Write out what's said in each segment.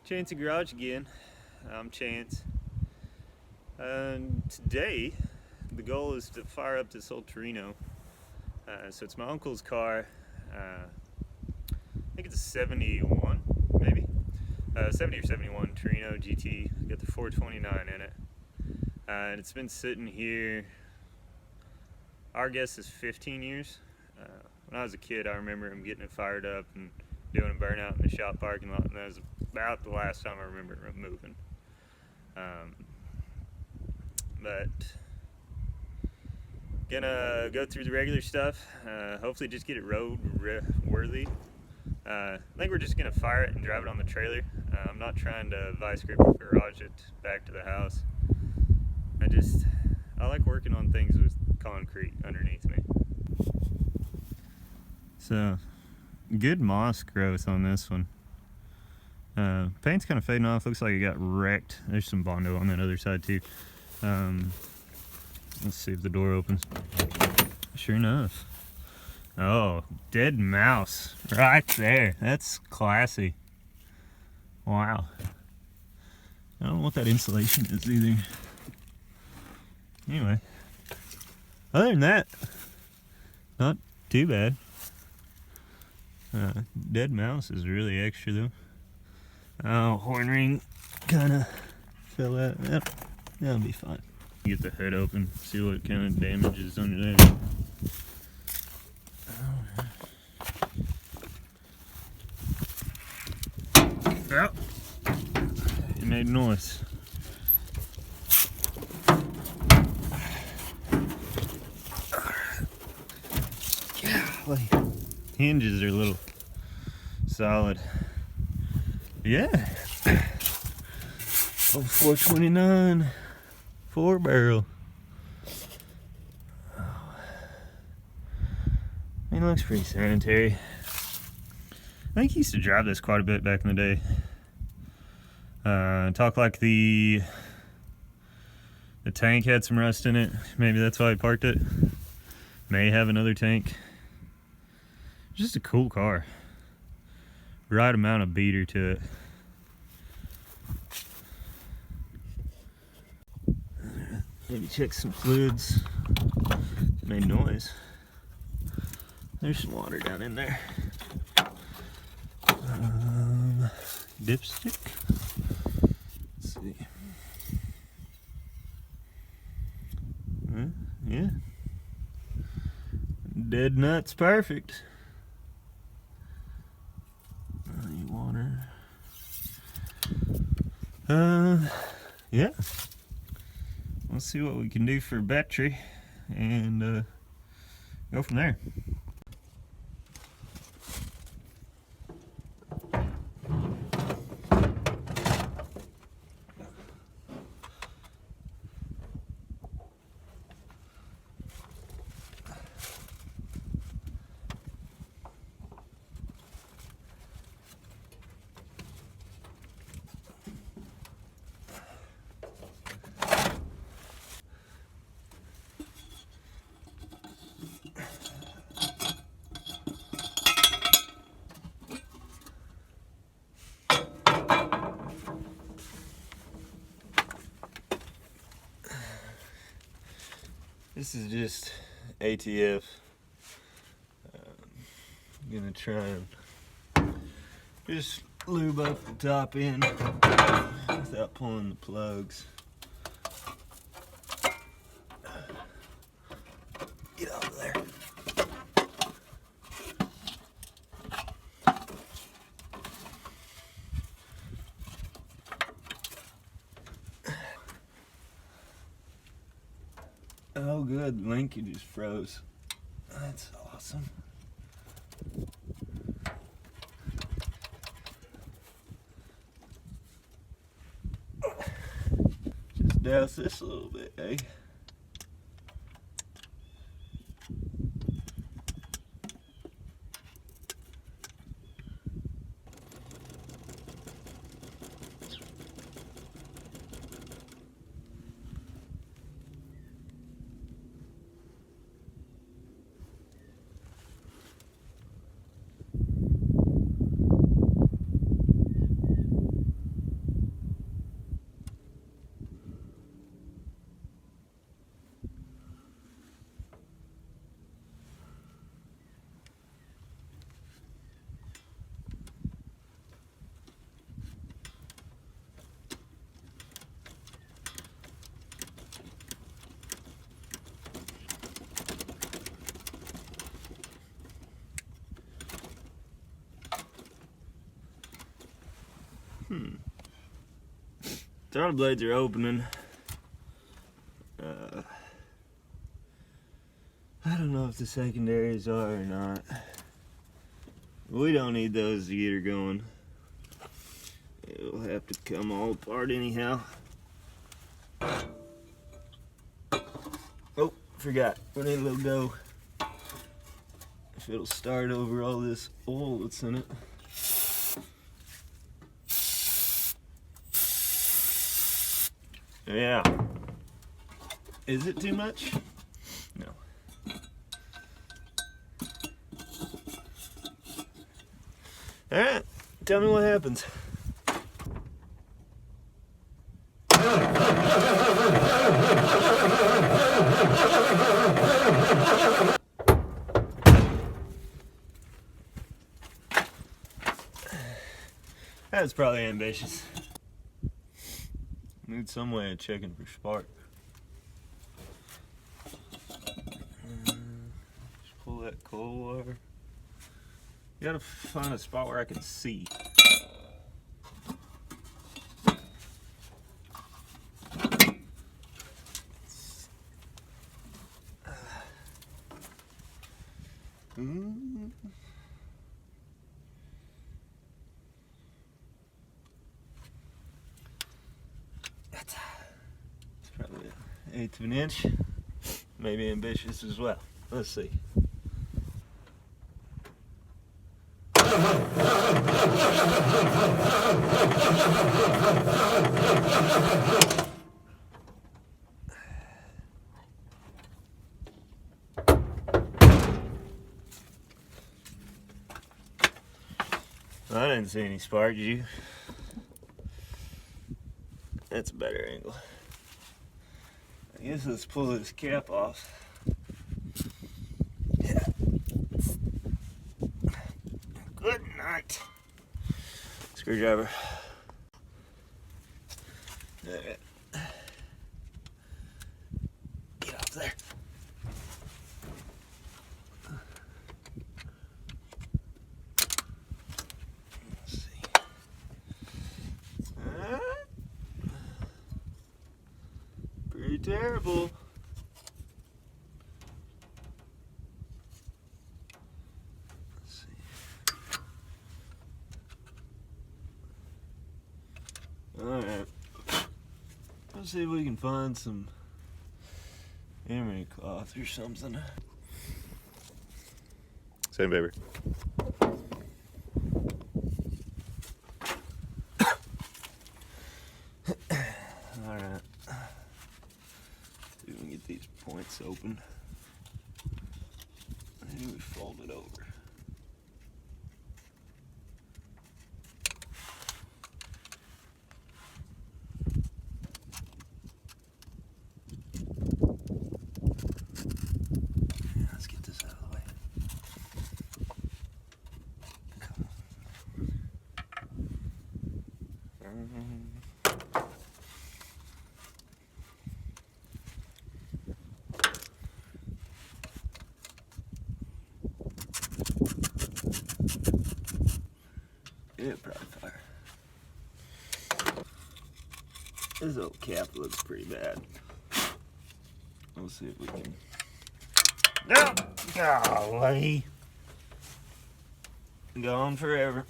Chance Garage again. I'm Chance. Today, the goal is to fire up this old Torino. So it's my uncle's car. I think it's a 71, maybe. 70 or 71 Torino GT. Got the 429 in it. And it's been sitting here, our guess is 15 years. When I was a kid, I remember him getting it fired up and doing a burnout in the shop parking lot, and that was about the last time I remember it moving. But gonna go through the regular stuff, hopefully just get it road worthy. I think we're just gonna fire it and drive it on the trailer. I'm not trying to vice grip or garage it back to the house. I like working on things with concrete underneath me. So, good moss growth on this one. Paint's kind of fading off. Looks like it got wrecked. There's some Bondo on that other side too. Let's see if the door opens. Sure enough. Oh, dead mouse right there. That's classy. Wow. I don't know what that insulation is either. Anyway, other than that, not too bad. Dead mouse is really extra though. Oh, horn ring kind of fell out. Yep, that'll be fine. Get the hood open, see what kind of damage is under there. Oh, it made noise. Golly. Hinges are a little solid. Yeah. Oh, 429 4 barrel. Oh. I mean, it looks pretty sanitary. I think he used to drive this quite a bit back in the day. Talk like the tank had some rust in it. Maybe that's why he parked it. May have another tank. Just a cool car. Right amount of beater to it. Maybe check some fluids. Made noise. There's some water down in there. Dipstick. Let's see. Yeah. Dead nuts, perfect. Water. Yeah. Let's see what we can do for battery and go from there. This is just ATF. I'm gonna try and just lube up the top end without pulling the plugs. Get over there. Oh good, the linkage just froze. That's awesome. Just douse this a little bit, eh? Throttle blades are opening. I don't know if the secondaries are or not. We don't need those to get her going. It'll have to come all apart anyhow. Oh, forgot. We need a little go. If it'll start over all this oil that's in it. Yeah. Is it too much? No. Alright, tell me what happens. That's probably ambitious. Need some way of checking for spark. Just pull that coil wire. You gotta find a spot where I can see. It's probably 1/8 of an inch. Maybe ambitious as well. Let's see. I didn't see any spark, did you? That's a better angle. I guess let's pull this cap off. Yeah. Good night. Screwdriver. Alright. Get off there. Let's see. Pretty terrible. Let's see. Alright. Let's see if we can find some emery cloth or something. Sandpaper. Alright. See if we can get these points open. Maybe we fold it over. Let's get this out of the way. Come on. It'll probably fire. This old cap looks pretty bad. We'll see if we can. No! Golly! Gone forever.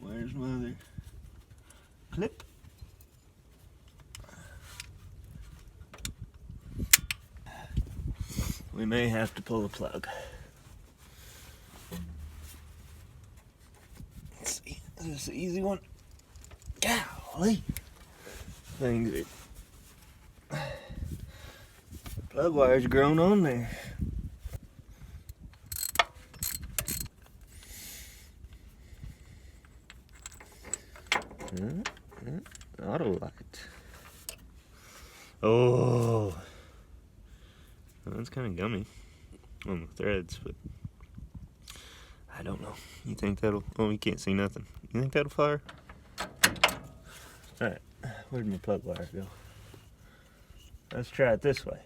Where's my other clip? We may have to pull the plug. Let's see. Is this an easy one? Golly! Things are. Plug wire's grown on there. Auto light. Oh, that's kind of gummy on the threads, but I don't know. You think that'll? Oh, you can't see nothing. You think that'll fire? All right, where'd my plug wire go? Let's try it this way.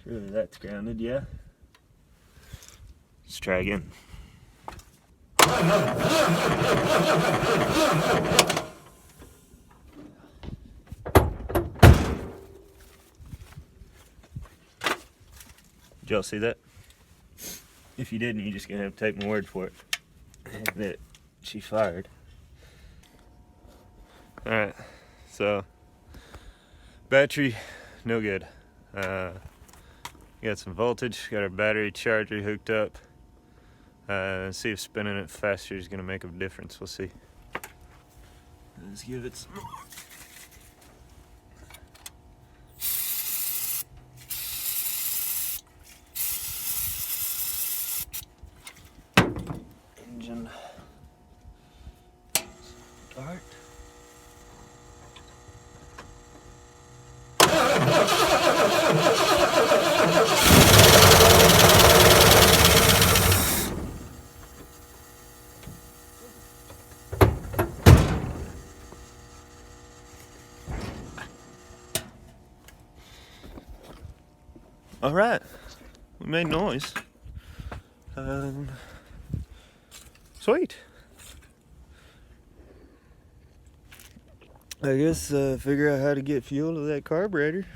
Surely that's grounded, yeah. Let's try again. Did y'all see that? If you didn't, you're just gonna have to take my word for it that she fired. Alright, so battery, no good. Got some voltage, got our battery charger hooked up. See if spinning it faster is gonna make a difference. We'll see. Let's give it some more. Engine start. All right, we made noise. Sweet. I guess figure out how to get fuel to that carburetor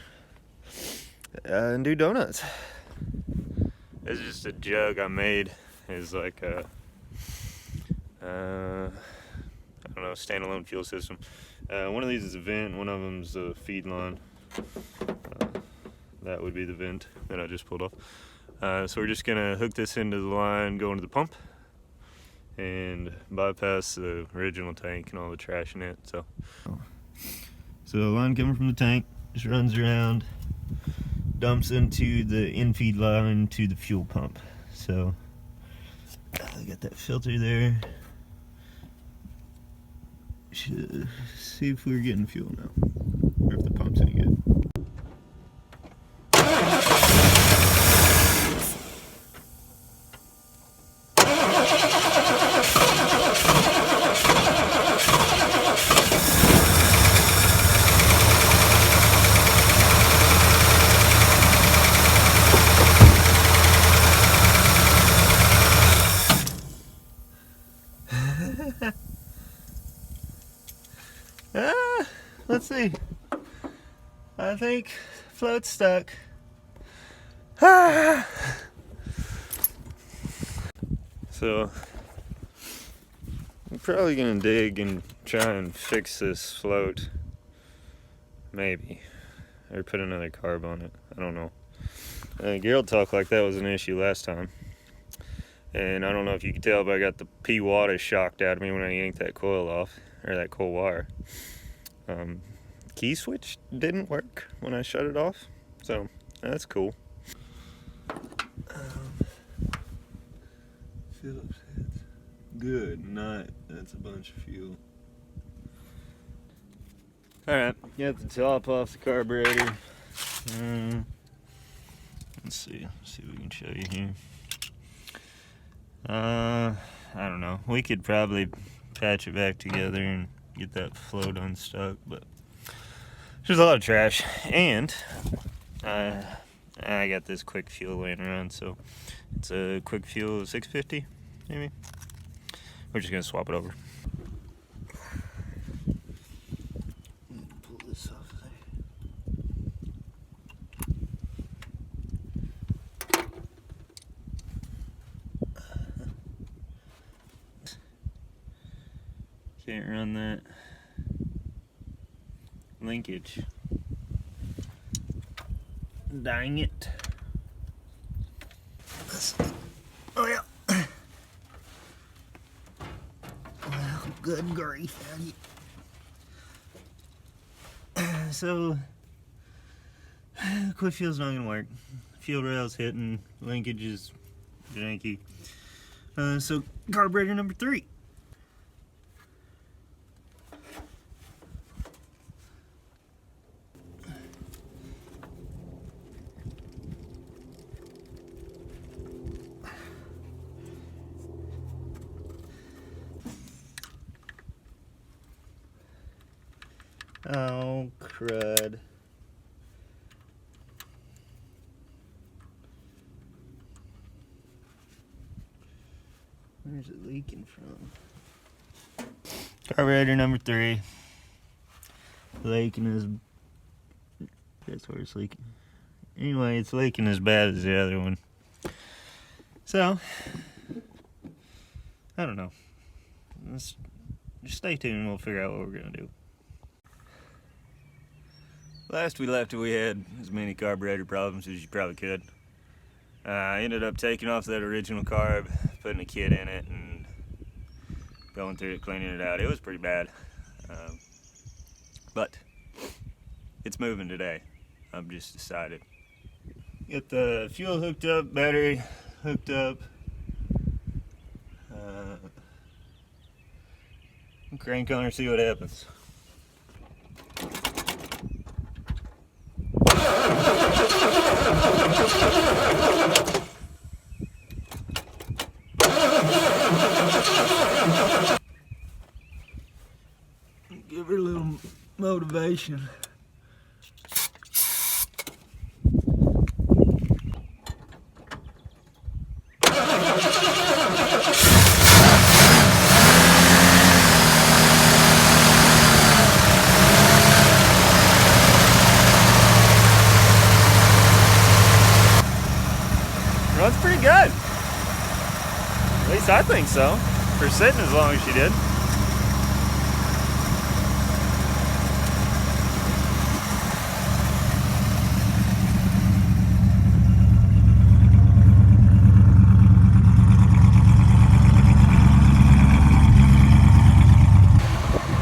and do donuts. This is just a jug I made. It's like a I don't know, standalone fuel system. One of these is a vent, one of them's a feed line. That would be the vent that I just pulled off. So we're just gonna hook this into the line, go into the pump, and bypass the original tank and all the trash in it. So the line coming from the tank just runs around, dumps into the in-feed line to the fuel pump. So I got that filter there. Should see if we're getting fuel now, or if the pump's any good. Let's see. I think float's stuck. So I'm probably gonna dig and try and fix this float. Maybe. Or put another carb on it. I don't know. Gerald talked like that was an issue last time. And I don't know if you can tell, but I got the pea water shocked out of me when I yanked that coil off, or that coil wire. Key switch didn't work when I shut it off, so that's cool. Phillips heads. Good night. That's a bunch of fuel. Alright, got the top off the carburetor. Let's see if we can show you here. I don't know. We could probably patch it back together and get that float unstuck, but there's a lot of trash. And I got this quick fuel laying around, so it's a quick fuel 650, maybe. We're just gonna swap it over. Pull this off there. Can't run that linkage. Dang it. Oh yeah. Well, good grief, Eddie. So, quick fuel's not gonna work. Fuel rail's hitting, linkage is janky. So, carburetor number 3. Oh, crud. Where's it leaking from? Carburetor number 3. Leaking is... That's where it's leaking. Anyway, it's leaking as bad as the other one. So, I don't know. Let's just stay tuned and we'll figure out what we're going to do. Last we left it, we had as many carburetor problems as you probably could. I ended up taking off that original carb, putting a kit in it, and going through it, cleaning it out. It was pretty bad. But it's moving today. I've just decided. Get the fuel hooked up, battery hooked up. Crank on her, see what happens. Give her a little motivation. Runs pretty good. At least I think so. For sitting as long as she did.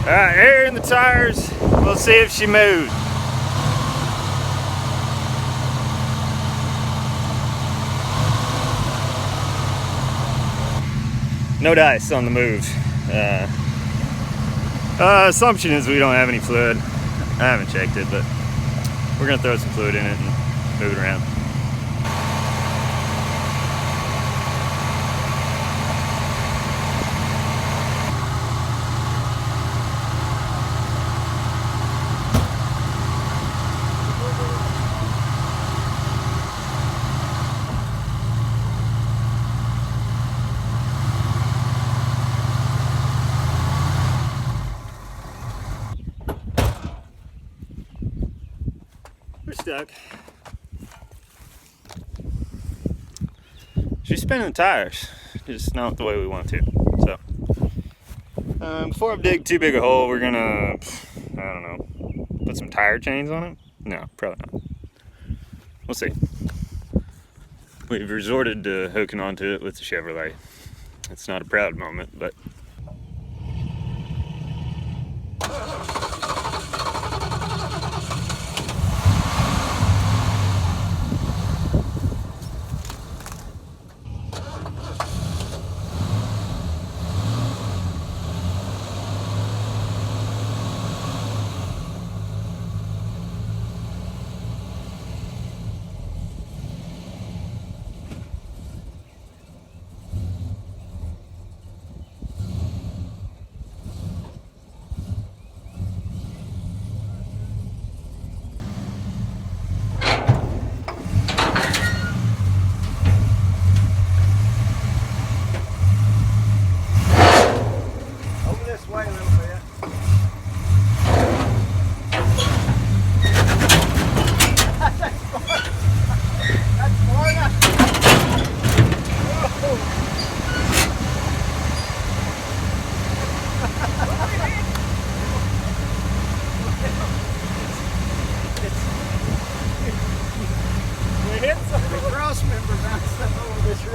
Alright, air in the tires. We'll see if she moves. No dice on the move. Assumption is we don't have any fluid. I haven't checked it, but we're gonna throw some fluid in it and move it around. We're stuck. She's spinning the tires, just not the way we want to. So, before I dig too big a hole, we're gonna, I don't know, put some tire chains on it? No, probably not. We'll see. We've resorted to hooking onto it with the Chevrolet. It's not a proud moment, but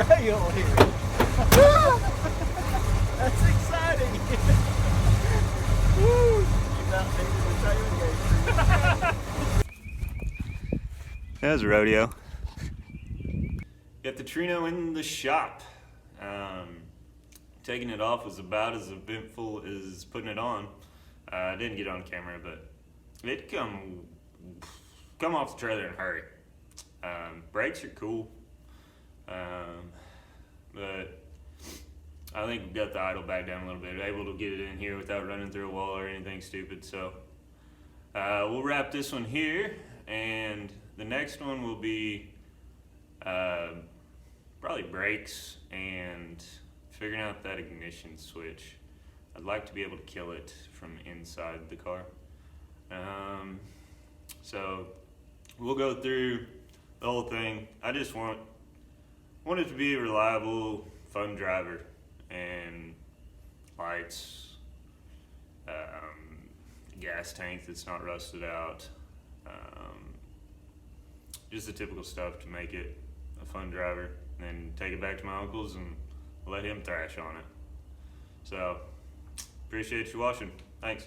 rail here. That's exciting. Woo. That was a rodeo. Got the Torino in the shop. Taking it off was about as eventful as putting it on. I didn't get on camera, but it come off the trailer in a hurry. Brakes are cool, but I think we've got the idle back down a little bit. Able to get it in here without running through a wall or anything stupid. So We'll wrap this one here, and the next one will be probably brakes and figuring out that ignition switch. I'd like to be able to kill it from inside the car. So we'll go through the whole thing. I just want it to be a reliable, fun driver, and lights, gas tank that's not rusted out, just the typical stuff to make it a fun driver. And then take it back to my uncle's and let him thrash on it. So appreciate you watching. Thanks.